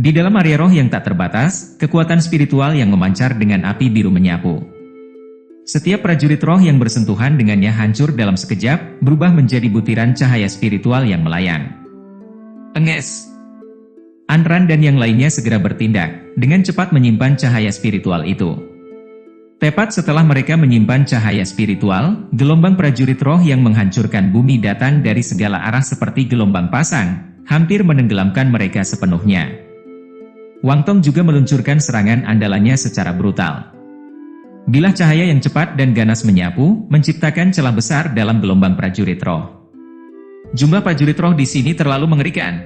Di dalam area roh yang tak terbatas, kekuatan spiritual yang memancar dengan api biru menyapu. Setiap prajurit roh yang bersentuhan dengannya hancur dalam sekejap, berubah menjadi butiran cahaya spiritual yang melayang. Enges. Anran dan yang lainnya segera bertindak, dengan cepat menyimpan cahaya spiritual itu. Tepat setelah mereka menyimpan cahaya spiritual, gelombang prajurit roh yang menghancurkan bumi datang dari segala arah seperti gelombang pasang, hampir menenggelamkan mereka sepenuhnya. Wang Tong juga meluncurkan serangan andalannya secara brutal. Bilah cahaya yang cepat dan ganas menyapu, menciptakan celah besar dalam gelombang prajurit roh. Jumlah prajurit roh di sini terlalu mengerikan.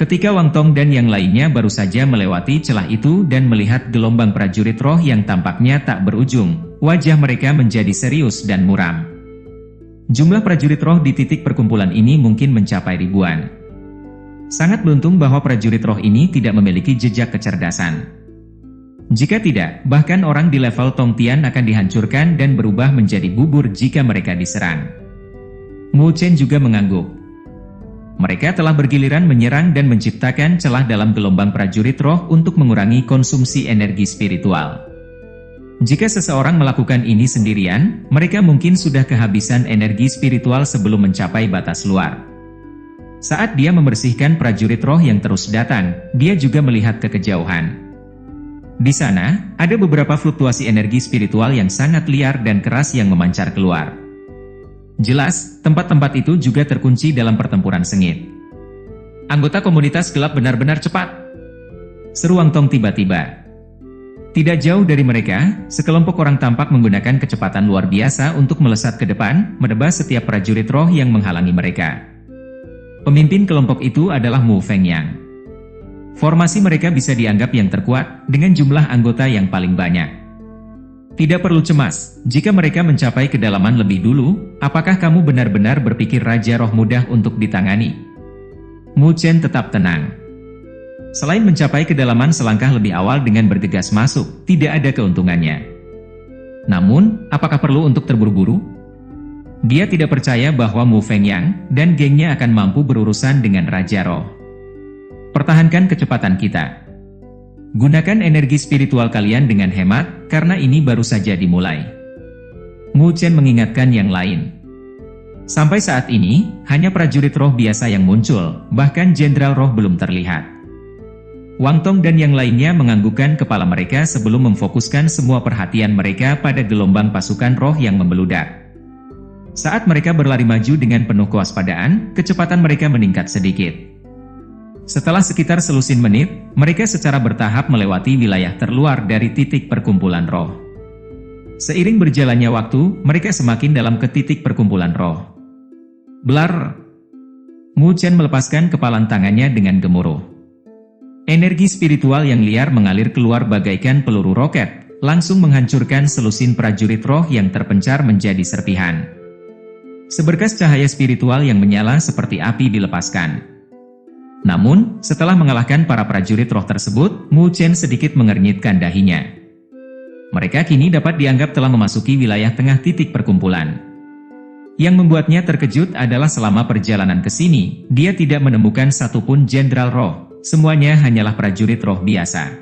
Ketika Wang Tong dan yang lainnya baru saja melewati celah itu dan melihat gelombang prajurit roh yang tampaknya tak berujung, wajah mereka menjadi serius dan muram. Jumlah prajurit roh di titik perkumpulan ini mungkin mencapai ribuan. Sangat beruntung bahwa prajurit roh ini tidak memiliki jejak kecerdasan. Jika tidak, bahkan orang di level Tong Tian akan dihancurkan dan berubah menjadi bubur jika mereka diserang. Mu Chen juga mengangguk. Mereka telah bergiliran menyerang dan menciptakan celah dalam gelombang prajurit roh untuk mengurangi konsumsi energi spiritual. Jika seseorang melakukan ini sendirian, mereka mungkin sudah kehabisan energi spiritual sebelum mencapai batas luar. Saat dia membersihkan prajurit roh yang terus datang, dia juga melihat ke kejauhan. Di sana, ada beberapa fluktuasi energi spiritual yang sangat liar dan keras yang memancar keluar. Jelas, tempat-tempat itu juga terkunci dalam pertempuran sengit. Anggota komunitas gelap benar-benar cepat, seru Wang Tong tiba-tiba. Tidak jauh dari mereka, sekelompok orang tampak menggunakan kecepatan luar biasa untuk melesat ke depan, menebas setiap prajurit roh yang menghalangi mereka. Pemimpin kelompok itu adalah Mu Fengyang. Formasi mereka bisa dianggap yang terkuat, dengan jumlah anggota yang paling banyak. Tidak perlu cemas, jika mereka mencapai kedalaman lebih dulu, apakah kamu benar-benar berpikir Raja Roh mudah untuk ditangani? Mu Chen tetap tenang. Selain mencapai kedalaman selangkah lebih awal dengan bergegas masuk, tidak ada keuntungannya. Namun, apakah perlu untuk terburu-buru? Dia tidak percaya bahwa Mu Fengyang dan gengnya akan mampu berurusan dengan Raja Roh. Pertahankan kecepatan kita. Gunakan energi spiritual kalian dengan hemat, karena ini baru saja dimulai. Mu Chen mengingatkan yang lain. Sampai saat ini, hanya prajurit roh biasa yang muncul, bahkan Jenderal Roh belum terlihat. Wang Tong dan yang lainnya menganggukkan kepala mereka sebelum memfokuskan semua perhatian mereka pada gelombang pasukan roh yang membeludak. Saat mereka berlari maju dengan penuh kewaspadaan, kecepatan mereka meningkat sedikit. Setelah sekitar selusin menit, mereka secara bertahap melewati wilayah terluar dari titik perkumpulan roh. Seiring berjalannya waktu, mereka semakin dalam ke titik perkumpulan roh. Blar! Mu Chen melepaskan kepalan tangannya dengan gemuruh. Energi spiritual yang liar mengalir keluar bagaikan peluru roket, langsung menghancurkan selusin prajurit roh yang terpencar menjadi serpihan. Seberkas cahaya spiritual yang menyala seperti api dilepaskan. Namun, setelah mengalahkan para prajurit roh tersebut, Mu Chen sedikit mengernyitkan dahinya. Mereka kini dapat dianggap telah memasuki wilayah tengah titik perkumpulan. Yang membuatnya terkejut adalah selama perjalanan ke sini, dia tidak menemukan satupun jenderal roh, semuanya hanyalah prajurit roh biasa.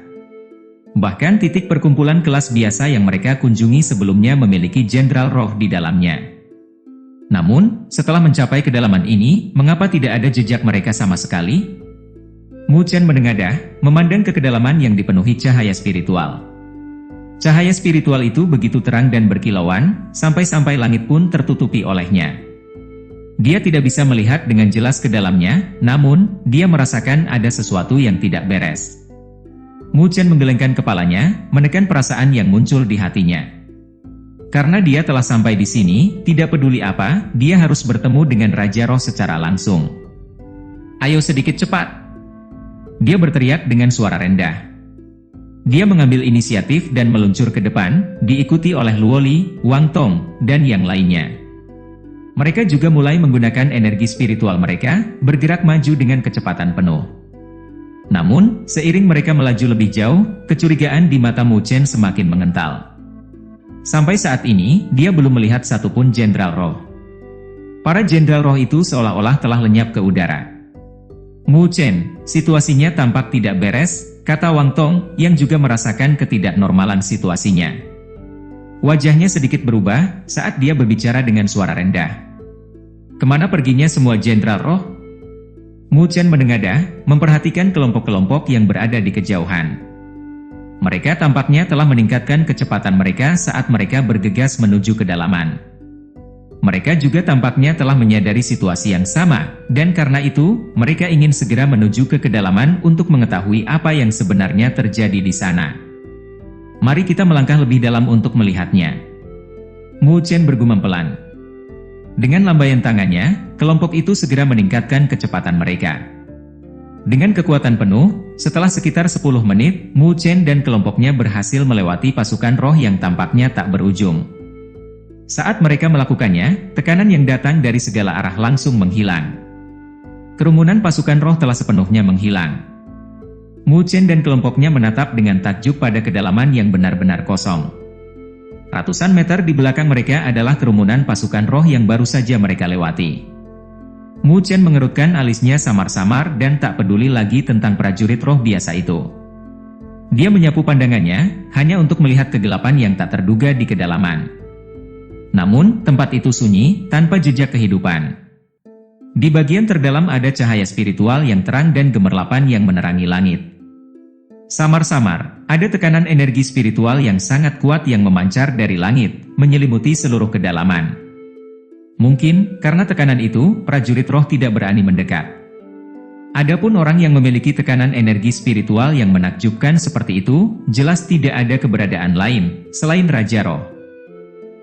Bahkan titik perkumpulan kelas biasa yang mereka kunjungi sebelumnya memiliki jenderal roh di dalamnya. Namun, setelah mencapai kedalaman ini, mengapa tidak ada jejak mereka sama sekali? Mu Chen menengadah, memandang ke kedalaman yang dipenuhi cahaya spiritual. Cahaya spiritual itu begitu terang dan berkilauan, sampai-sampai langit pun tertutupi olehnya. Dia tidak bisa melihat dengan jelas ke dalamnya, namun, dia merasakan ada sesuatu yang tidak beres. Mu Chen menggelengkan kepalanya, menekan perasaan yang muncul di hatinya. Karena dia telah sampai di sini, tidak peduli apa, dia harus bertemu dengan Raja Roh secara langsung. Ayo sedikit cepat! Dia berteriak dengan suara rendah. Dia mengambil inisiatif dan meluncur ke depan, diikuti oleh Luoli, Wang Tong, dan yang lainnya. Mereka juga mulai menggunakan energi spiritual mereka, bergerak maju dengan kecepatan penuh. Namun, seiring mereka melaju lebih jauh, kecurigaan di mata Mu Chen semakin mengental. Sampai saat ini, dia belum melihat satupun jenderal roh. Para jenderal roh itu seolah-olah telah lenyap ke udara. Mu Chen, situasinya tampak tidak beres, kata Wang Tong, yang juga merasakan ketidaknormalan situasinya. Wajahnya sedikit berubah saat dia berbicara dengan suara rendah. Kemana perginya semua jenderal roh? Mu Chen menengadah, memperhatikan kelompok-kelompok yang berada di kejauhan. Mereka tampaknya telah meningkatkan kecepatan mereka saat mereka bergegas menuju kedalaman. Mereka juga tampaknya telah menyadari situasi yang sama, dan karena itu, mereka ingin segera menuju ke kedalaman untuk mengetahui apa yang sebenarnya terjadi di sana. Mari kita melangkah lebih dalam untuk melihatnya. Mu Chen bergumam pelan. Dengan lambaian tangannya, kelompok itu segera meningkatkan kecepatan mereka. Dengan kekuatan penuh, setelah sekitar 10 menit, Mu Chen dan kelompoknya berhasil melewati pasukan roh yang tampaknya tak berujung. Saat mereka melakukannya, tekanan yang datang dari segala arah langsung menghilang. Kerumunan pasukan roh telah sepenuhnya menghilang. Mu Chen dan kelompoknya menatap dengan takjub pada kedalaman yang benar-benar kosong. Ratusan meter di belakang mereka adalah kerumunan pasukan roh yang baru saja mereka lewati. Mu Chen mengerutkan alisnya samar-samar dan tak peduli lagi tentang prajurit roh biasa itu. Dia menyapu pandangannya, hanya untuk melihat kegelapan yang tak terduga di kedalaman. Namun, tempat itu sunyi, tanpa jejak kehidupan. Di bagian terdalam ada cahaya spiritual yang terang dan gemerlapan yang menerangi langit. Samar-samar, ada tekanan energi spiritual yang sangat kuat yang memancar dari langit, menyelimuti seluruh kedalaman. Mungkin, karena tekanan itu, prajurit roh tidak berani mendekat. Adapun orang yang memiliki tekanan energi spiritual yang menakjubkan seperti itu, jelas tidak ada keberadaan lain, selain Raja Roh.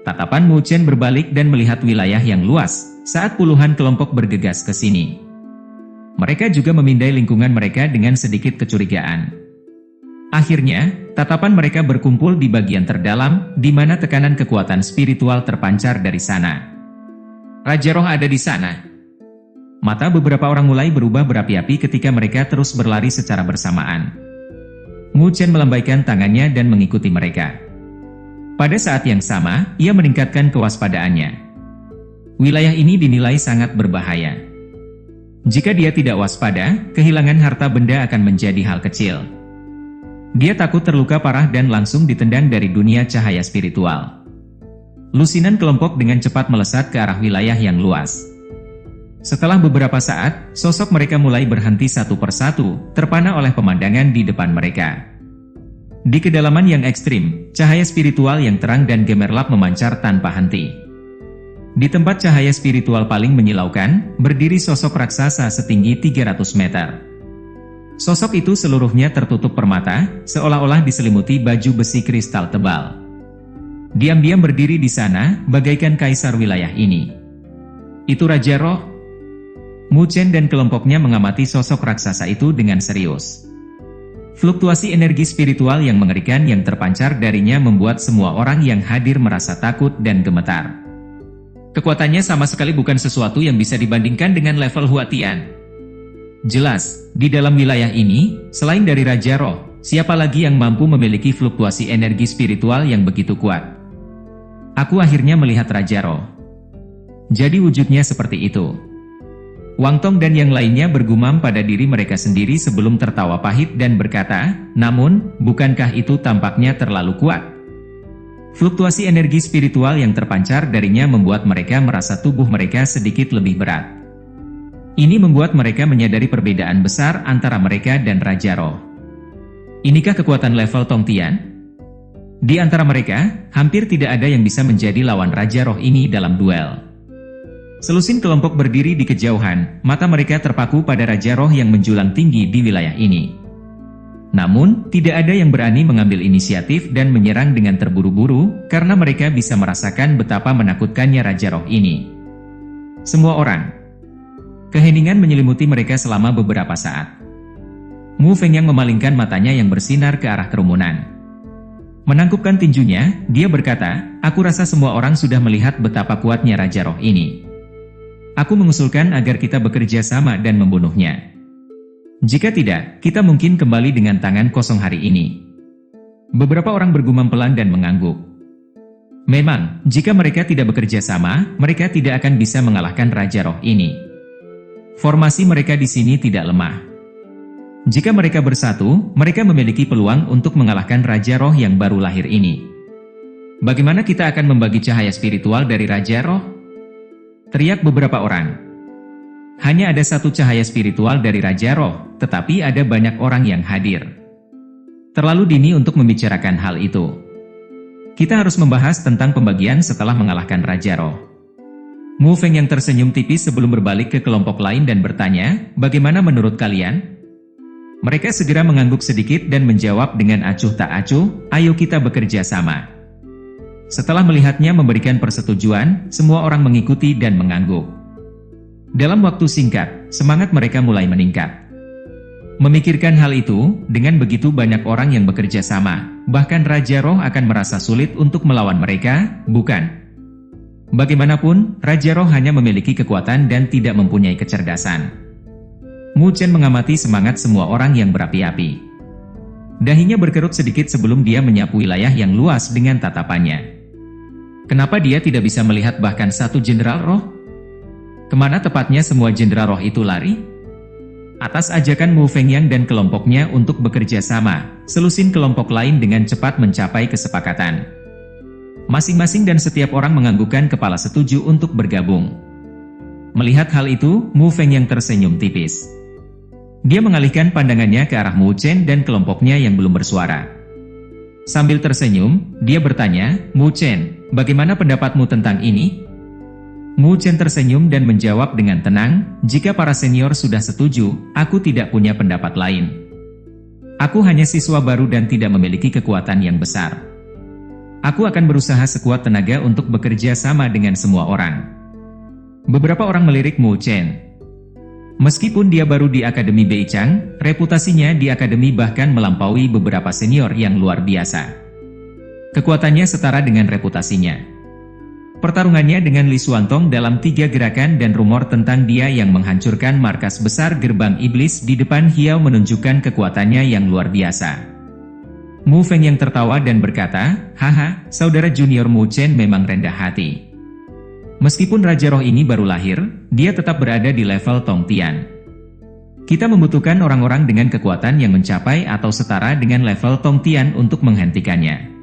Tatapan Mu Chen berbalik dan melihat wilayah yang luas, saat puluhan kelompok bergegas ke sini. Mereka juga memindai lingkungan mereka dengan sedikit kecurigaan. Akhirnya, tatapan mereka berkumpul di bagian terdalam, di mana tekanan kekuatan spiritual terpancar dari sana. Raja Roh ada di sana. Mata beberapa orang mulai berubah berapi-api ketika mereka terus berlari secara bersamaan. Mu Chen melambaikan tangannya dan mengikuti mereka. Pada saat yang sama, ia meningkatkan kewaspadaannya. Wilayah ini dinilai sangat berbahaya. Jika dia tidak waspada, kehilangan harta benda akan menjadi hal kecil. Dia takut terluka parah dan langsung ditendang dari dunia cahaya spiritual. Lusinan kelompok dengan cepat melesat ke arah wilayah yang luas. Setelah beberapa saat, sosok mereka mulai berhenti satu persatu, terpana oleh pemandangan di depan mereka. Di kedalaman yang ekstrim, cahaya spiritual yang terang dan gemerlap memancar tanpa henti. Di tempat cahaya spiritual paling menyilaukan, berdiri sosok raksasa setinggi 300 meter. Sosok itu seluruhnya tertutup permata, seolah-olah diselimuti baju besi kristal tebal. Diam-diam berdiri di sana, bagaikan kaisar wilayah ini. Itu Raja Roh. Mu Chen dan kelompoknya mengamati sosok raksasa itu dengan serius. Fluktuasi energi spiritual yang mengerikan yang terpancar darinya membuat semua orang yang hadir merasa takut dan gemetar. Kekuatannya sama sekali bukan sesuatu yang bisa dibandingkan dengan level Hua Tian. Jelas, di dalam wilayah ini, selain dari Raja Roh, siapa lagi yang mampu memiliki fluktuasi energi spiritual yang begitu kuat? Aku akhirnya melihat Raja Roh. Jadi wujudnya seperti itu. Wang Tong dan yang lainnya bergumam pada diri mereka sendiri sebelum tertawa pahit dan berkata, namun, bukankah itu tampaknya terlalu kuat? Fluktuasi energi spiritual yang terpancar darinya membuat mereka merasa tubuh mereka sedikit lebih berat. Ini membuat mereka menyadari perbedaan besar antara mereka dan Raja Roh. Inikah kekuatan level Tong Tian? Di antara mereka, hampir tidak ada yang bisa menjadi lawan Raja Roh ini dalam duel. Selusin kelompok berdiri di kejauhan, mata mereka terpaku pada Raja Roh yang menjulang tinggi di wilayah ini. Namun, tidak ada yang berani mengambil inisiatif dan menyerang dengan terburu-buru, karena mereka bisa merasakan betapa menakutkannya Raja Roh ini. Semua orang. Keheningan menyelimuti mereka selama beberapa saat. Mu Fengyang memalingkan matanya yang bersinar ke arah kerumunan. Menangkupkan tinjunya, dia berkata, aku rasa semua orang sudah melihat betapa kuatnya Raja Roh ini. Aku mengusulkan agar kita bekerja sama dan membunuhnya. Jika tidak, kita mungkin kembali dengan tangan kosong hari ini. Beberapa orang bergumam pelan dan mengangguk. Memang, jika mereka tidak bekerja sama, mereka tidak akan bisa mengalahkan Raja Roh ini. Formasi mereka di sini tidak lemah. Jika mereka bersatu, mereka memiliki peluang untuk mengalahkan Raja Roh yang baru lahir ini. Bagaimana kita akan membagi cahaya spiritual dari Raja Roh? Teriak beberapa orang. Hanya ada satu cahaya spiritual dari Raja Roh, tetapi ada banyak orang yang hadir. Terlalu dini untuk membicarakan hal itu. Kita harus membahas tentang pembagian setelah mengalahkan Raja Roh. Mu Feng yang tersenyum tipis sebelum berbalik ke kelompok lain dan bertanya, bagaimana menurut kalian? Mereka segera mengangguk sedikit dan menjawab dengan acuh tak acuh, ayo kita bekerja sama. Setelah melihatnya memberikan persetujuan, semua orang mengikuti dan mengangguk. Dalam waktu singkat, semangat mereka mulai meningkat. Memikirkan hal itu, dengan begitu banyak orang yang bekerja sama, bahkan Raja Roh akan merasa sulit untuk melawan mereka, bukan? Bagaimanapun, Raja Roh hanya memiliki kekuatan dan tidak mempunyai kecerdasan. Mu Chen mengamati semangat semua orang yang berapi-api. Dahinya berkerut sedikit sebelum dia menyapu wilayah yang luas dengan tatapannya. Kenapa dia tidak bisa melihat bahkan satu jenderal roh? Kemana tepatnya semua jenderal roh itu lari? Atas ajakan Mu Fengyang dan kelompoknya untuk bekerja sama, selusin kelompok lain dengan cepat mencapai kesepakatan. Masing-masing dan setiap orang menganggukkan kepala setuju untuk bergabung. Melihat hal itu, Mu Fengyang tersenyum tipis. Dia mengalihkan pandangannya ke arah Mu Chen dan kelompoknya yang belum bersuara. Sambil tersenyum, dia bertanya, Mu Chen, bagaimana pendapatmu tentang ini? Mu Chen tersenyum dan menjawab dengan tenang, jika para senior sudah setuju, aku tidak punya pendapat lain. Aku hanya siswa baru dan tidak memiliki kekuatan yang besar. Aku akan berusaha sekuat tenaga untuk bekerja sama dengan semua orang. Beberapa orang melirik Mu Chen. Meskipun dia baru di Akademi Beichang, reputasinya di Akademi bahkan melampaui beberapa senior yang luar biasa. Kekuatannya setara dengan reputasinya. Pertarungannya dengan Li Xuantong dalam 3 gerakan dan rumor tentang dia yang menghancurkan markas besar gerbang iblis di depan Hiao menunjukkan kekuatannya yang luar biasa. Mu Feng yang tertawa dan berkata, haha, saudara junior Mu Chen memang rendah hati. Meskipun Raja Roh ini baru lahir, dia tetap berada di level Tong Tian. Kita membutuhkan orang-orang dengan kekuatan yang mencapai atau setara dengan level Tong Tian untuk menghentikannya.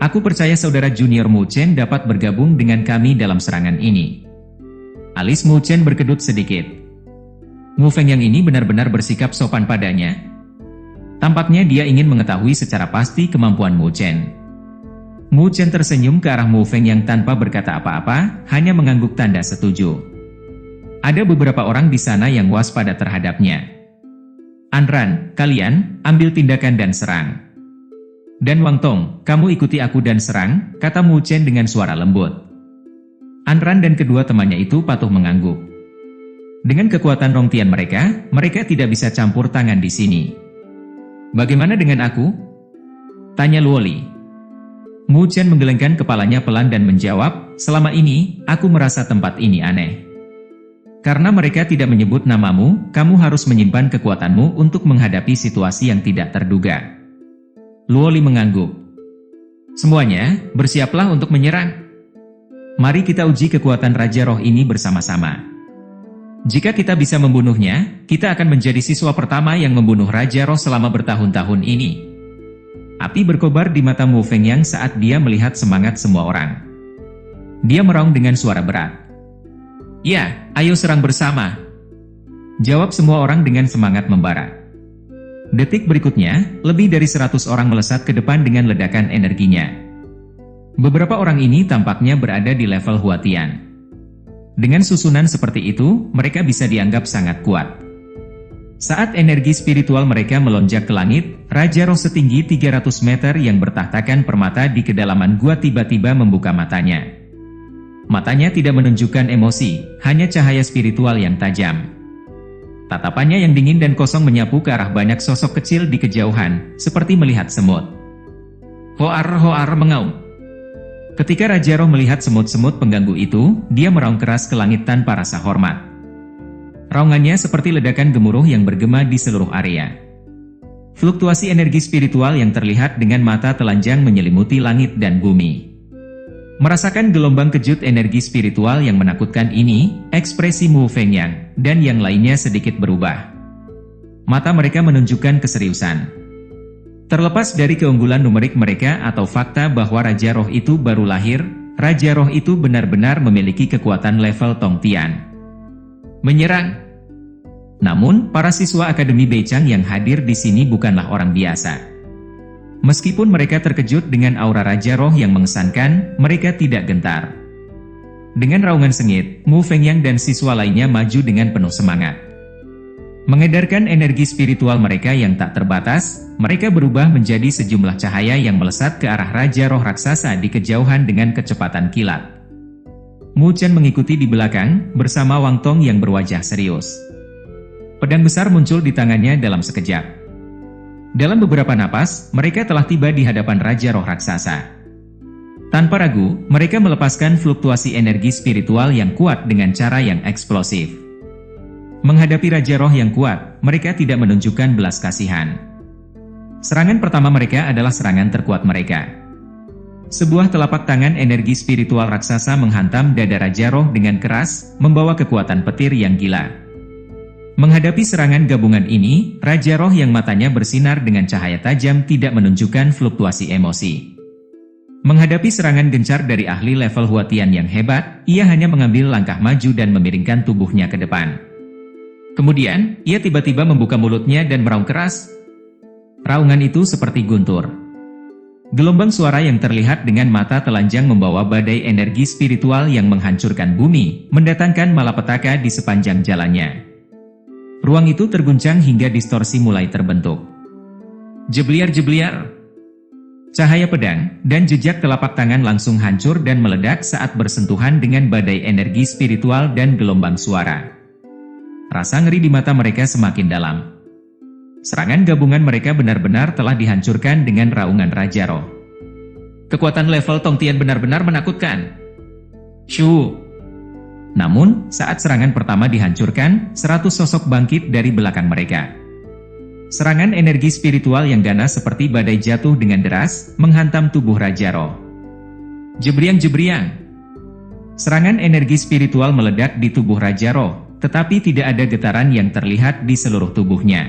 Aku percaya saudara junior Mu Chen dapat bergabung dengan kami dalam serangan ini. Alis Mu Chen berkedut sedikit. Mu Feng yang ini benar-benar bersikap sopan padanya. Tampaknya dia ingin mengetahui secara pasti kemampuan Mu Chen. Mu Chen tersenyum ke arah Mu Feng yang tanpa berkata apa-apa, hanya mengangguk tanda setuju. Ada beberapa orang di sana yang waspada terhadapnya. Anran, kalian, ambil tindakan dan serang. Dan Wang Tong, kamu ikuti aku dan serang, kata Mu Chen dengan suara lembut. Anran dan kedua temannya itu patuh mengangguk. Dengan kekuatan Rongtian mereka tidak bisa campur tangan di sini. Bagaimana dengan aku? Tanya Luoli. Mu Chen menggelengkan kepalanya pelan dan menjawab, selama ini, aku merasa tempat ini aneh. Karena mereka tidak menyebut namamu, kamu harus menyimpan kekuatanmu untuk menghadapi situasi yang tidak terduga. Luoli mengangguk. Semuanya, bersiaplah untuk menyerang. Mari kita uji kekuatan Raja Roh ini bersama-sama. Jika kita bisa membunuhnya, kita akan menjadi siswa pertama yang membunuh Raja Roh selama bertahun-tahun ini. Api berkobar di mata Mu Fengyang saat dia melihat semangat semua orang. Dia meraung dengan suara berat. Ya, ayo serang bersama. Jawab semua orang dengan semangat membara. Detik berikutnya, lebih dari 100 orang melesat ke depan dengan ledakan energinya. Beberapa orang ini tampaknya berada di level Huatian. Dengan susunan seperti itu, mereka bisa dianggap sangat kuat. Saat energi spiritual mereka melonjak ke langit, Raja Roh setinggi 300 meter yang bertahtakan permata di kedalaman gua tiba-tiba membuka matanya. Matanya tidak menunjukkan emosi, hanya cahaya spiritual yang tajam. Tatapannya yang dingin dan kosong menyapu ke arah banyak sosok kecil di kejauhan, seperti melihat semut. Hoar mengaum. Ketika Raja Roh melihat semut-semut pengganggu itu, dia meraung keras ke langit tanpa rasa hormat. Raungannya seperti ledakan gemuruh yang bergema di seluruh area. Fluktuasi energi spiritual yang terlihat dengan mata telanjang menyelimuti langit dan bumi. Merasakan gelombang kejut energi spiritual yang menakutkan ini, ekspresi Mu Fengyang dan yang lainnya sedikit berubah. Mata mereka menunjukkan keseriusan. Terlepas dari keunggulan numerik mereka atau fakta bahwa Raja Roh itu baru lahir, Raja Roh itu benar-benar memiliki kekuatan level Tong Tian. Menyerang. Namun, para siswa Akademi Beichang yang hadir di sini bukanlah orang biasa. Meskipun mereka terkejut dengan aura Raja Roh yang mengesankan, mereka tidak gentar. Dengan raungan sengit, Mu Fengyang dan siswa lainnya maju dengan penuh semangat. Mengedarkan energi spiritual mereka yang tak terbatas, mereka berubah menjadi sejumlah cahaya yang melesat ke arah Raja Roh raksasa di kejauhan dengan kecepatan kilat. Mu Chen mengikuti di belakang, bersama Wang Tong yang berwajah serius. Pedang besar muncul di tangannya dalam sekejap. Dalam beberapa napas, mereka telah tiba di hadapan Raja Roh raksasa. Tanpa ragu, mereka melepaskan fluktuasi energi spiritual yang kuat dengan cara yang eksplosif. Menghadapi Raja Roh yang kuat, mereka tidak menunjukkan belas kasihan. Serangan pertama mereka adalah serangan terkuat mereka. Sebuah telapak tangan energi spiritual raksasa menghantam dada Raja Roh dengan keras, membawa kekuatan petir yang gila. Menghadapi serangan gabungan ini, Raja Roh yang matanya bersinar dengan cahaya tajam tidak menunjukkan fluktuasi emosi. Menghadapi serangan gencar dari ahli level Huatian yang hebat, ia hanya mengambil langkah maju dan memiringkan tubuhnya ke depan. Kemudian, ia tiba-tiba membuka mulutnya dan meraung keras. Raungan itu seperti guntur. Gelombang suara yang terlihat dengan mata telanjang membawa badai energi spiritual yang menghancurkan bumi, mendatangkan malapetaka di sepanjang jalannya. Ruang itu terguncang hingga distorsi mulai terbentuk. Jebliar-jebliar. Cahaya pedang dan jejak telapak tangan langsung hancur dan meledak saat bersentuhan dengan badai energi spiritual dan gelombang suara. Rasa ngeri di mata mereka semakin dalam. Serangan gabungan mereka benar-benar telah dihancurkan dengan raungan Raja Roh. Kekuatan level Tong Tian benar-benar menakutkan. Shu. Namun, saat serangan pertama dihancurkan, 100 sosok bangkit dari belakang mereka. Serangan energi spiritual yang ganas seperti badai jatuh dengan deras, menghantam tubuh Raja Roh. Jebriang-jebriang. Serangan energi spiritual meledak di tubuh Raja Roh, tetapi tidak ada getaran yang terlihat di seluruh tubuhnya.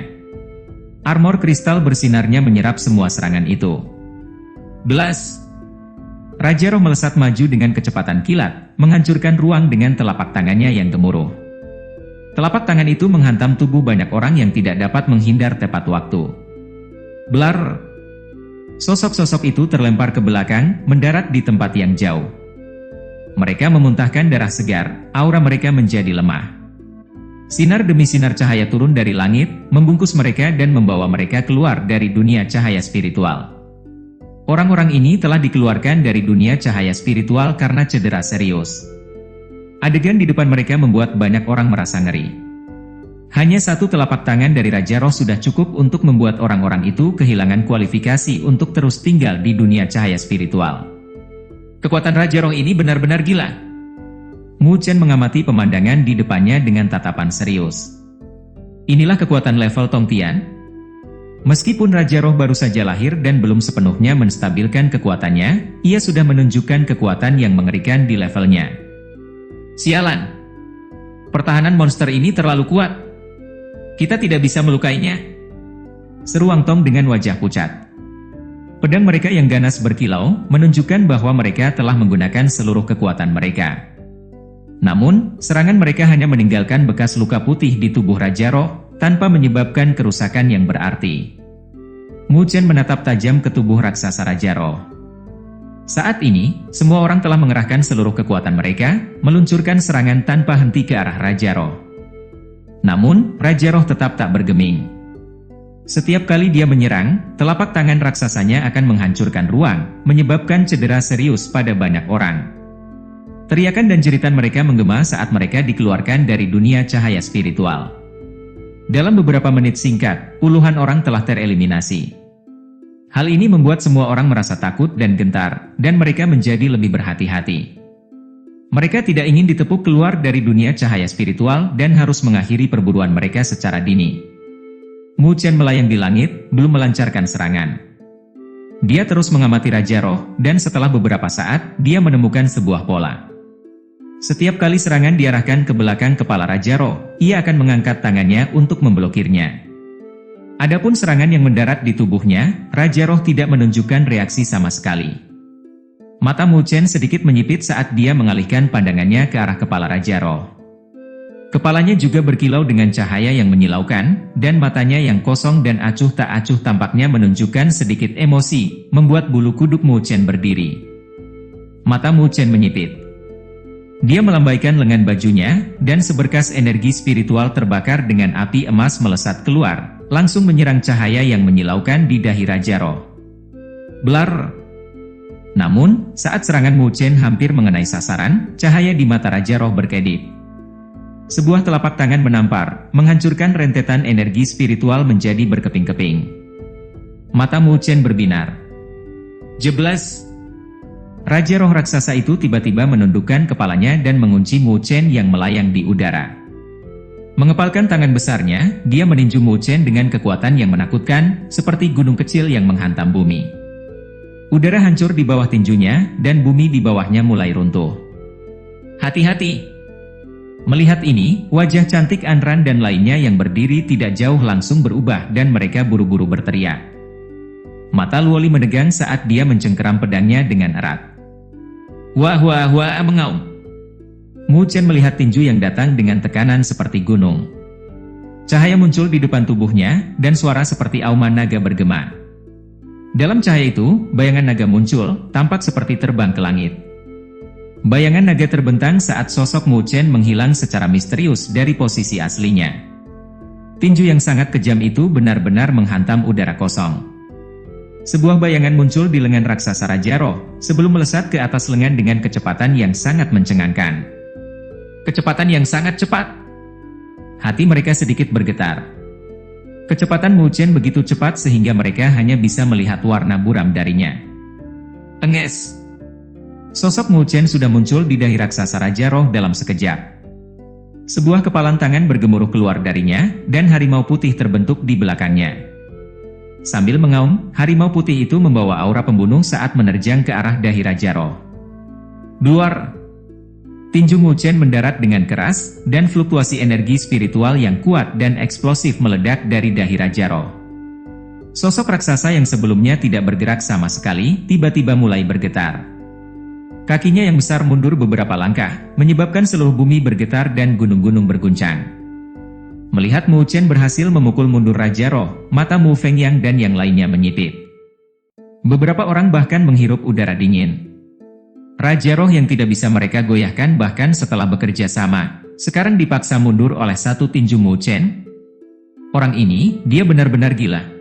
Armor kristal bersinarnya menyerap semua serangan itu. Belas. Raja Roh melesat maju dengan kecepatan kilat, menghancurkan ruang dengan telapak tangannya yang gemuruh. Telapak tangan itu menghantam tubuh banyak orang yang tidak dapat menghindar tepat waktu. Blar! Sosok-sosok itu terlempar ke belakang, mendarat di tempat yang jauh. Mereka memuntahkan darah segar, aura mereka menjadi lemah. Sinar demi sinar cahaya turun dari langit, membungkus mereka dan membawa mereka keluar dari dunia cahaya spiritual. Orang-orang ini telah dikeluarkan dari dunia cahaya spiritual karena cedera serius. Adegan di depan mereka membuat banyak orang merasa ngeri. Hanya satu telapak tangan dari Raja Roh sudah cukup untuk membuat orang-orang itu kehilangan kualifikasi untuk terus tinggal di dunia cahaya spiritual. Kekuatan Raja Roh ini benar-benar gila. Mu Chen mengamati pemandangan di depannya dengan tatapan serius. Inilah kekuatan level Tong Tian. Meskipun Raja Roh baru saja lahir dan belum sepenuhnya menstabilkan kekuatannya, ia sudah menunjukkan kekuatan yang mengerikan di levelnya. Sialan! Pertahanan monster ini terlalu kuat. Kita tidak bisa melukainya. Seru Wang Tong dengan wajah pucat. Pedang mereka yang ganas berkilau, menunjukkan bahwa mereka telah menggunakan seluruh kekuatan mereka. Namun, serangan mereka hanya meninggalkan bekas luka putih di tubuh Raja Roh, tanpa menyebabkan kerusakan yang berarti. Mu Chen menatap tajam ke tubuh raksasa Raja Roh. Saat ini, semua orang telah mengerahkan seluruh kekuatan mereka, meluncurkan serangan tanpa henti ke arah Raja Roh. Namun, Raja Roh tetap tak bergeming. Setiap kali dia menyerang, telapak tangan raksasanya akan menghancurkan ruang, menyebabkan cedera serius pada banyak orang. Teriakan dan jeritan mereka menggema saat mereka dikeluarkan dari dunia cahaya spiritual. Dalam beberapa menit singkat, puluhan orang telah tereliminasi. Hal ini membuat semua orang merasa takut dan gentar, dan mereka menjadi lebih berhati-hati. Mereka tidak ingin ditepuk keluar dari dunia cahaya spiritual dan harus mengakhiri perburuan mereka secara dini. Mu Chen melayang di langit, belum melancarkan serangan. Dia terus mengamati Raja Roh, dan setelah beberapa saat, dia menemukan sebuah pola. Setiap kali serangan diarahkan ke belakang kepala Raja Roh, ia akan mengangkat tangannya untuk memblokirnya. Adapun serangan yang mendarat di tubuhnya, Raja Roh tidak menunjukkan reaksi sama sekali. Mata Mu Chen sedikit menyipit saat dia mengalihkan pandangannya ke arah kepala Raja Roh. Kepalanya juga berkilau dengan cahaya yang menyilaukan, dan matanya yang kosong dan acuh tak acuh tampaknya menunjukkan sedikit emosi, membuat bulu kuduk Mu Chen berdiri. Mata Mu Chen menyipit. Dia melambaikan lengan bajunya, dan seberkas energi spiritual terbakar dengan api emas melesat keluar, langsung menyerang cahaya yang menyilaukan di dahi Raja Roh. Blar! Namun, saat serangan Mu Chen hampir mengenai sasaran, cahaya di mata Raja Roh berkedip. Sebuah telapak tangan menampar, menghancurkan rentetan energi spiritual menjadi berkeping-keping. Mata Mu Chen berbinar. Jeblas! Raja Roh raksasa itu tiba-tiba menundukkan kepalanya dan mengunci Mu Chen yang melayang di udara. Mengepalkan tangan besarnya, dia meninju Mu Chen dengan kekuatan yang menakutkan, seperti gunung kecil yang menghantam bumi. Udara hancur di bawah tinjunya, dan bumi di bawahnya mulai runtuh. Hati-hati! Melihat ini, wajah cantik Anran dan lainnya yang berdiri tidak jauh langsung berubah dan mereka buru-buru berteriak. Mata Luoli menegang saat dia mencengkeram pedangnya dengan erat. Wah wah wah mengaum. Mu Chen melihat tinju yang datang dengan tekanan seperti gunung. Cahaya muncul di depan tubuhnya, dan suara seperti auman naga bergema. Dalam cahaya itu, bayangan naga muncul, tampak seperti terbang ke langit. Bayangan naga terbentang saat sosok Mu Chen menghilang secara misterius dari posisi aslinya. Tinju yang sangat kejam itu benar-benar menghantam udara kosong. Sebuah bayangan muncul di lengan raksasa Raja Roh, sebelum melesat ke atas lengan dengan kecepatan yang sangat mencengangkan. Kecepatan yang sangat cepat! Hati mereka sedikit bergetar. Kecepatan Mu Chen begitu cepat sehingga mereka hanya bisa melihat warna buram darinya. Enges! Sosok Mu Chen sudah muncul di dahi raksasa Raja Roh dalam sekejap. Sebuah kepalan tangan bergemuruh keluar darinya, dan harimau putih terbentuk di belakangnya. Sambil mengaum, harimau putih itu membawa aura pembunuh saat menerjang ke arah dahi Raja Roh. Duar! Tinju Mu Chen mendarat dengan keras, dan fluktuasi energi spiritual yang kuat dan eksplosif meledak dari dahi Raja Roh. Sosok raksasa yang sebelumnya tidak bergerak sama sekali, tiba-tiba mulai bergetar. Kakinya yang besar mundur beberapa langkah, menyebabkan seluruh bumi bergetar dan gunung-gunung berguncang. Melihat Mu Chen berhasil memukul mundur Raja Roh, mata Mu Fengyang dan yang lainnya menyipit. Beberapa orang bahkan menghirup udara dingin. Raja Roh yang tidak bisa mereka goyahkan bahkan setelah bekerja sama, sekarang dipaksa mundur oleh satu tinju Mu Chen. Orang ini, dia benar-benar gila.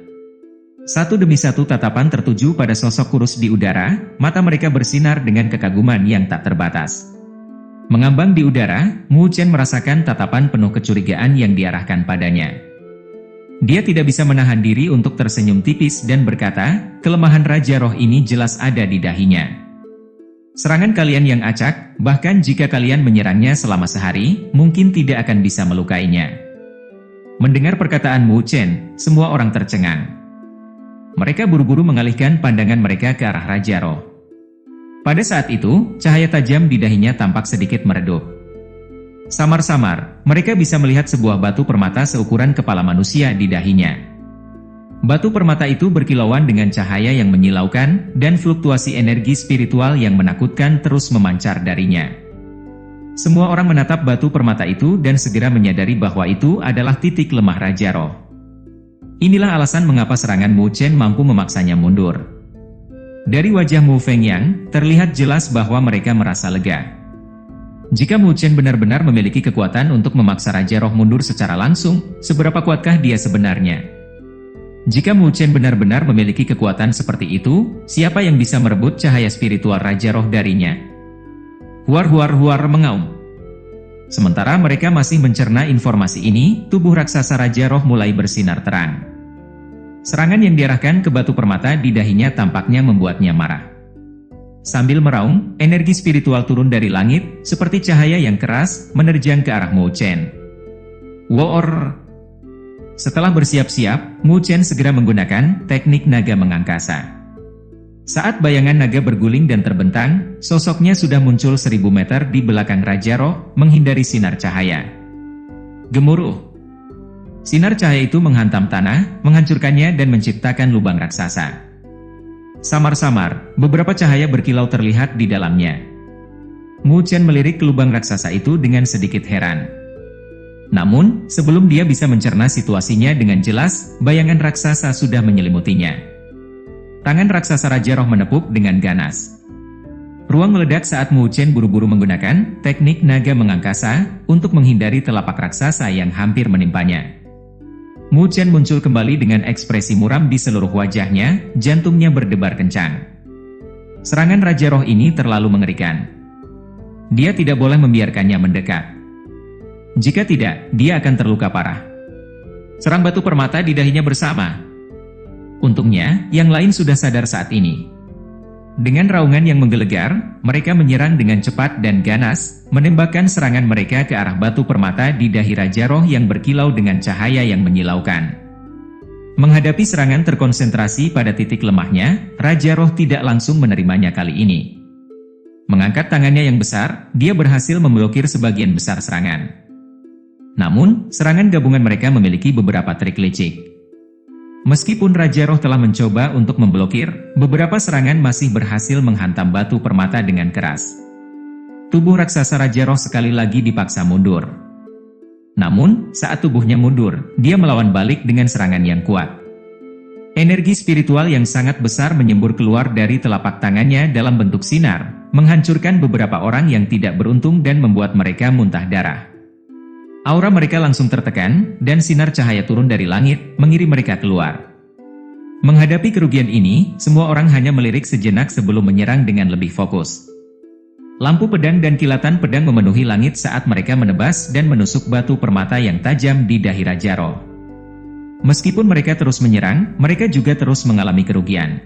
Satu demi satu tatapan tertuju pada sosok kurus di udara, mata mereka bersinar dengan kekaguman yang tak terbatas. Mengambang di udara, Mu Chen merasakan tatapan penuh kecurigaan yang diarahkan padanya. Dia tidak bisa menahan diri untuk tersenyum tipis dan berkata, kelemahan Raja Roh ini jelas ada di dahinya. Serangan kalian yang acak, bahkan jika kalian menyerangnya selama sehari, mungkin tidak akan bisa melukainya. Mendengar perkataan Mu Chen, semua orang tercengang. Mereka buru-buru mengalihkan pandangan mereka ke arah Raja Roh. Pada saat itu, cahaya tajam di dahinya tampak sedikit meredup. Samar-samar, mereka bisa melihat sebuah batu permata seukuran kepala manusia di dahinya. Batu permata itu berkilauan dengan cahaya yang menyilaukan, dan fluktuasi energi spiritual yang menakutkan terus memancar darinya. Semua orang menatap batu permata itu dan segera menyadari bahwa itu adalah titik lemah Raja Roh. Inilah alasan mengapa serangan Mu Chen mampu memaksanya mundur. Dari wajah Mu Fengyang, terlihat jelas bahwa mereka merasa lega. Jika Mu Chen benar-benar memiliki kekuatan untuk memaksa Raja Roh mundur secara langsung, seberapa kuatkah dia sebenarnya? Jika Mu Chen benar-benar memiliki kekuatan seperti itu, siapa yang bisa merebut cahaya spiritual Raja Roh darinya? Huar-huar-huar mengaum. Sementara mereka masih mencerna informasi ini, tubuh raksasa Raja Roh mulai bersinar terang. Serangan yang diarahkan ke batu permata di dahinya tampaknya membuatnya marah. Sambil meraung, energi spiritual turun dari langit, seperti cahaya yang keras, menerjang ke arah Mu Chen. War! Setelah bersiap-siap, Mu Chen segera menggunakan teknik naga mengangkasa. Saat bayangan naga berguling dan terbentang, sosoknya sudah muncul 1000 meter di belakang Raja Roh, menghindari sinar cahaya. Gemuruh. Sinar cahaya itu menghantam tanah, menghancurkannya dan menciptakan lubang raksasa. Samar-samar, beberapa cahaya berkilau terlihat di dalamnya. Mu Chen melirik ke lubang raksasa itu dengan sedikit heran. Namun, sebelum dia bisa mencerna situasinya dengan jelas, bayangan raksasa sudah menyelimutinya. Tangan raksasa Raja Roh menepuk dengan ganas. Ruang meledak saat Mu Chen buru-buru menggunakan teknik naga mengangkasa untuk menghindari telapak raksasa yang hampir menimpanya. Mu Chen muncul kembali dengan ekspresi muram di seluruh wajahnya, jantungnya berdebar kencang. Serangan Raja Roh ini terlalu mengerikan. Dia tidak boleh membiarkannya mendekat. Jika tidak, dia akan terluka parah. Serang batu permata di dahinya bersama. Untungnya, yang lain sudah sadar saat ini. Dengan raungan yang menggelegar, mereka menyerang dengan cepat dan ganas, menembakkan serangan mereka ke arah batu permata di dahi Raja Roh yang berkilau dengan cahaya yang menyilaukan. Menghadapi serangan terkonsentrasi pada titik lemahnya, Raja Roh tidak langsung menerimanya kali ini. Mengangkat tangannya yang besar, dia berhasil memblokir sebagian besar serangan. Namun, serangan gabungan mereka memiliki beberapa trik licik. Meskipun Raja Roh telah mencoba untuk memblokir, beberapa serangan masih berhasil menghantam batu permata dengan keras. Tubuh raksasa Raja Roh sekali lagi dipaksa mundur. Namun, saat tubuhnya mundur, dia melawan balik dengan serangan yang kuat. Energi spiritual yang sangat besar menyembur keluar dari telapak tangannya dalam bentuk sinar, menghancurkan beberapa orang yang tidak beruntung dan membuat mereka muntah darah. Aura mereka langsung tertekan, dan sinar cahaya turun dari langit, mengirim mereka keluar. Menghadapi kerugian ini, semua orang hanya melirik sejenak sebelum menyerang dengan lebih fokus. Lampu pedang dan kilatan pedang memenuhi langit saat mereka menebas dan menusuk batu permata yang tajam di dahi Raja Roh. Meskipun mereka terus menyerang, mereka juga terus mengalami kerugian.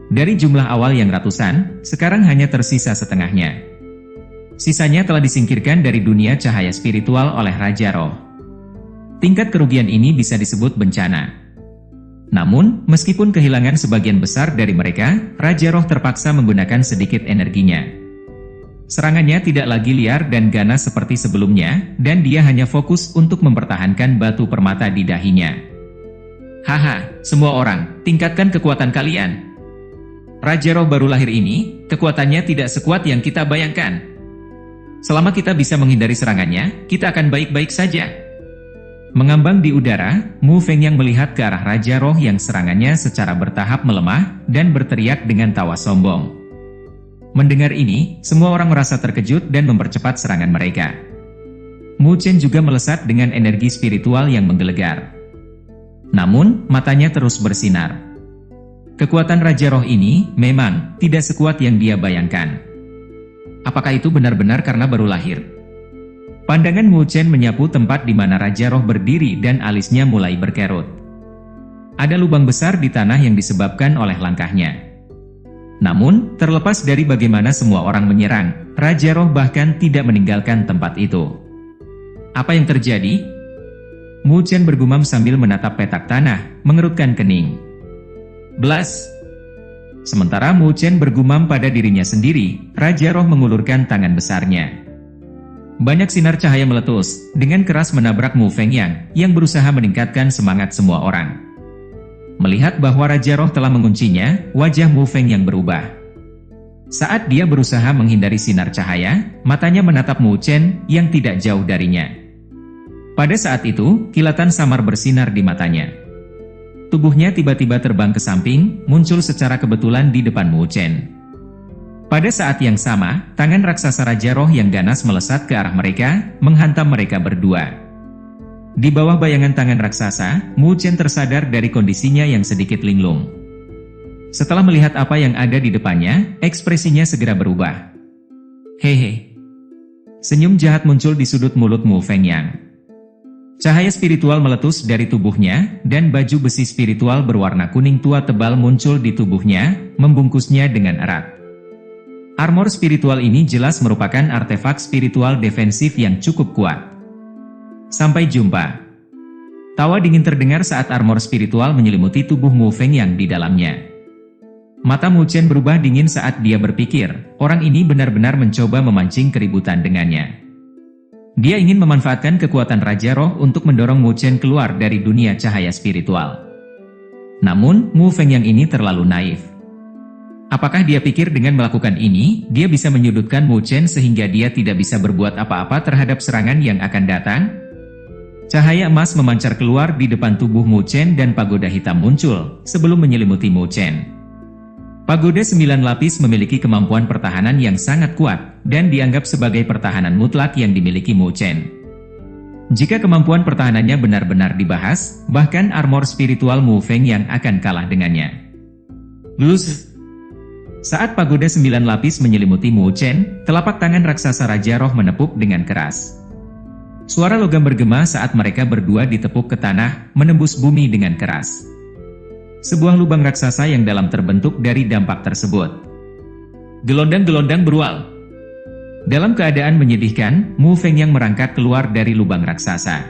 Dari jumlah awal yang ratusan, sekarang hanya tersisa setengahnya. Sisanya telah disingkirkan dari dunia cahaya spiritual oleh Raja Roh. Tingkat kerugian ini bisa disebut bencana. Namun, meskipun kehilangan sebagian besar dari mereka, Raja Roh terpaksa menggunakan sedikit energinya. Serangannya tidak lagi liar dan ganas seperti sebelumnya, dan dia hanya fokus untuk mempertahankan batu permata di dahinya. Haha, semua orang, tingkatkan kekuatan kalian. Raja Roh baru lahir ini, kekuatannya tidak sekuat yang kita bayangkan. Selama kita bisa menghindari serangannya, kita akan baik-baik saja. Mengambang di udara, Mu Feng yang melihat ke arah Raja Roh yang serangannya secara bertahap melemah, dan berteriak dengan tawa sombong. Mendengar ini, semua orang merasa terkejut dan mempercepat serangan mereka. Mu Chen juga melesat dengan energi spiritual yang menggelegar. Namun, matanya terus bersinar. Kekuatan Raja Roh ini, memang, tidak sekuat yang dia bayangkan. Apakah itu benar-benar karena baru lahir? Pandangan Mu Chen menyapu tempat di mana Raja Roh berdiri dan alisnya mulai berkerut. Ada lubang besar di tanah yang disebabkan oleh langkahnya. Namun, terlepas dari bagaimana semua orang menyerang, Raja Roh bahkan tidak meninggalkan tempat itu. Apa yang terjadi? Mu Chen bergumam sambil menatap petak tanah, mengerutkan kening. Blas! Sementara Mu Chen bergumam pada dirinya sendiri, Raja Roh mengulurkan tangan besarnya. Banyak sinar cahaya meletus, dengan keras menabrak Mu Feng yang berusaha meningkatkan semangat semua orang. Melihat bahwa Raja Roh telah menguncinya, wajah Mu Feng yang berubah. Saat dia berusaha menghindari sinar cahaya, matanya menatap Mu Chen yang tidak jauh darinya. Pada saat itu, kilatan samar bersinar di matanya. Tubuhnya tiba-tiba terbang ke samping, muncul secara kebetulan di depan Mu Chen. Pada saat yang sama, tangan raksasa Raja Roh yang ganas melesat ke arah mereka, menghantam mereka berdua. Di bawah bayangan tangan raksasa, Mu Chen tersadar dari kondisinya yang sedikit linglung. Setelah melihat apa yang ada di depannya, ekspresinya segera berubah. Hehe. Senyum jahat muncul di sudut mulut Mu Feng Yang. Cahaya spiritual meletus dari tubuhnya, dan baju besi spiritual berwarna kuning tua tebal muncul di tubuhnya, membungkusnya dengan erat. Armor spiritual ini jelas merupakan artefak spiritual defensif yang cukup kuat. Sampai jumpa. Tawa dingin terdengar saat armor spiritual menyelimuti tubuh Mu Feng yang di dalamnya. Mata Mu Chen berubah dingin saat dia berpikir, orang ini benar-benar mencoba memancing keributan dengannya. Dia ingin memanfaatkan kekuatan Raja Roh untuk mendorong Mu Chen keluar dari dunia cahaya spiritual. Namun, Mu Fengyang ini terlalu naif. Apakah dia pikir dengan melakukan ini, dia bisa menyudutkan Mu Chen sehingga dia tidak bisa berbuat apa-apa terhadap serangan yang akan datang? Cahaya emas memancar keluar di depan tubuh Mu Chen dan pagoda hitam muncul, sebelum menyelimuti Mu Chen. Pagoda 9 lapis memiliki kemampuan pertahanan yang sangat kuat, dan dianggap sebagai pertahanan mutlak yang dimiliki Mu Chen. Jika kemampuan pertahanannya benar-benar dibahas, bahkan armor spiritual Mu Fengyang akan kalah dengannya. Lus. Saat pagoda 9 lapis menyelimuti Mu Chen, telapak tangan raksasa Raja Roh menepuk dengan keras. Suara logam bergema saat mereka berdua ditepuk ke tanah, menembus bumi dengan keras. Sebuah lubang raksasa yang dalam terbentuk dari dampak tersebut. Gelondang-gelondang berual. Dalam keadaan menyedihkan, Mu Fengyang merangkak keluar dari lubang raksasa.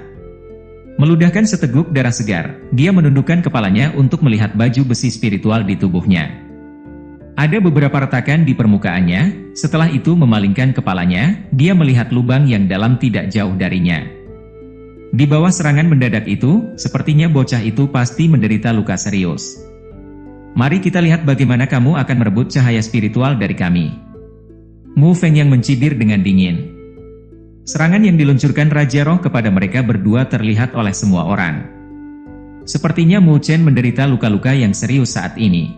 Meludahkan seteguk darah segar, dia menundukkan kepalanya untuk melihat baju besi spiritual di tubuhnya. Ada beberapa retakan di permukaannya, setelah itu memalingkan kepalanya, dia melihat lubang yang dalam tidak jauh darinya. Di bawah serangan mendadak itu, sepertinya bocah itu pasti menderita luka serius. Mari kita lihat bagaimana kamu akan merebut cahaya spiritual dari kami. Mu Fengyang mencibir dengan dingin. Serangan yang diluncurkan Raja Roh kepada mereka berdua terlihat oleh semua orang. Sepertinya Mu Chen menderita luka-luka yang serius saat ini.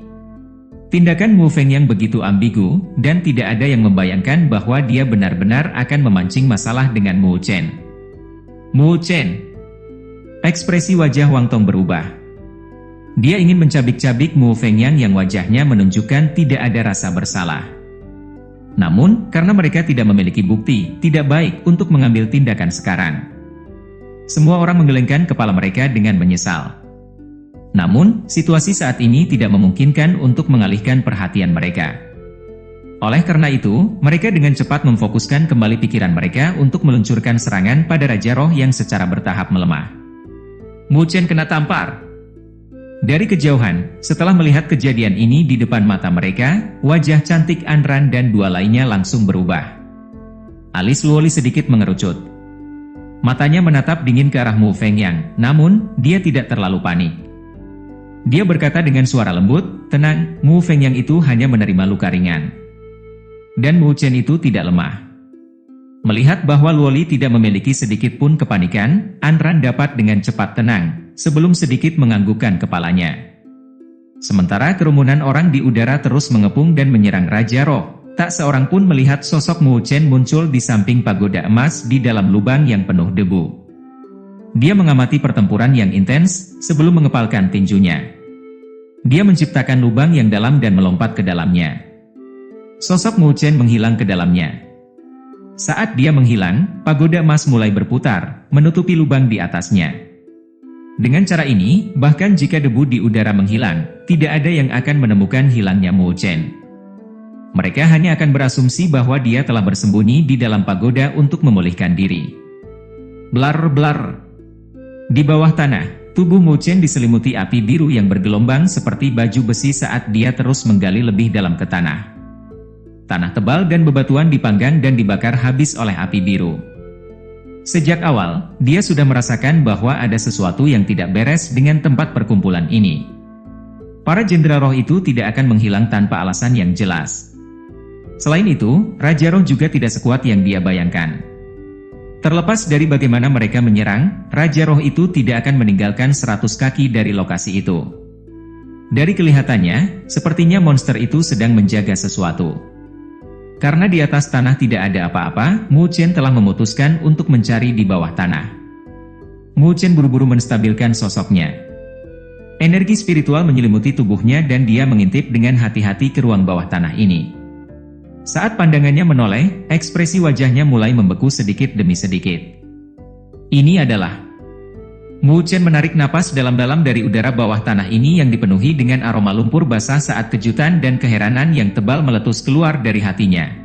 Tindakan Mu Fengyang begitu ambigu, dan tidak ada yang membayangkan bahwa dia benar-benar akan memancing masalah dengan Mu Chen. Mu Chen. Ekspresi wajah Wang Tong berubah. Dia ingin mencabik-cabik Mu Fengyang yang wajahnya menunjukkan tidak ada rasa bersalah. Namun, karena mereka tidak memiliki bukti, tidak baik untuk mengambil tindakan sekarang. Semua orang menggelengkan kepala mereka dengan menyesal. Namun, situasi saat ini tidak memungkinkan untuk mengalihkan perhatian mereka. Oleh karena itu, mereka dengan cepat memfokuskan kembali pikiran mereka untuk meluncurkan serangan pada Raja Roh yang secara bertahap melemah. Mu Chen kena tampar. Dari kejauhan, setelah melihat kejadian ini di depan mata mereka, wajah cantik Anran dan dua lainnya langsung berubah. Alis Luoli sedikit mengerucut. Matanya menatap dingin ke arah Mu Fengyang, namun, dia tidak terlalu panik. Dia berkata dengan suara lembut, tenang, Mu Fengyang itu hanya menerima luka ringan. Dan Mu Chen itu tidak lemah. Melihat bahwa Luoli tidak memiliki sedikit pun kepanikan, Anran dapat dengan cepat tenang, sebelum sedikit menganggukkan kepalanya. Sementara kerumunan orang di udara terus mengepung dan menyerang Raja Roh, tak seorang pun melihat sosok Mu Chen muncul di samping pagoda emas di dalam lubang yang penuh debu. Dia mengamati pertempuran yang intens, sebelum mengepalkan tinjunya. Dia menciptakan lubang yang dalam dan melompat ke dalamnya. Sosok Mu Chen menghilang ke dalamnya. Saat dia menghilang, pagoda emas mulai berputar, menutupi lubang di atasnya. Dengan cara ini, bahkan jika debu di udara menghilang, tidak ada yang akan menemukan hilangnya Mu Chen. Mereka hanya akan berasumsi bahwa dia telah bersembunyi di dalam pagoda untuk memulihkan diri. Blar-blar. Di bawah tanah, tubuh Mu Chen diselimuti api biru yang bergelombang seperti baju besi saat dia terus menggali lebih dalam ke tanah. Tanah tebal dan bebatuan dipanggang dan dibakar habis oleh api biru. Sejak awal, dia sudah merasakan bahwa ada sesuatu yang tidak beres dengan tempat perkumpulan ini. Para jenderal roh itu tidak akan menghilang tanpa alasan yang jelas. Selain itu, Raja Roh juga tidak sekuat yang dia bayangkan. Terlepas dari bagaimana mereka menyerang, Raja Roh itu tidak akan meninggalkan 100 kaki dari lokasi itu. Dari kelihatannya, sepertinya monster itu sedang menjaga sesuatu. Karena di atas tanah tidak ada apa-apa, Mu Chen telah memutuskan untuk mencari di bawah tanah. Mu Chen buru-buru menstabilkan sosoknya. Energi spiritual menyelimuti tubuhnya dan dia mengintip dengan hati-hati ke ruang bawah tanah ini. Saat pandangannya menoleh, ekspresi wajahnya mulai membeku sedikit demi sedikit. Ini adalah... Mu Chen menarik napas dalam-dalam dari udara bawah tanah ini yang dipenuhi dengan aroma lumpur basah saat kejutan dan keheranan yang tebal meletus keluar dari hatinya.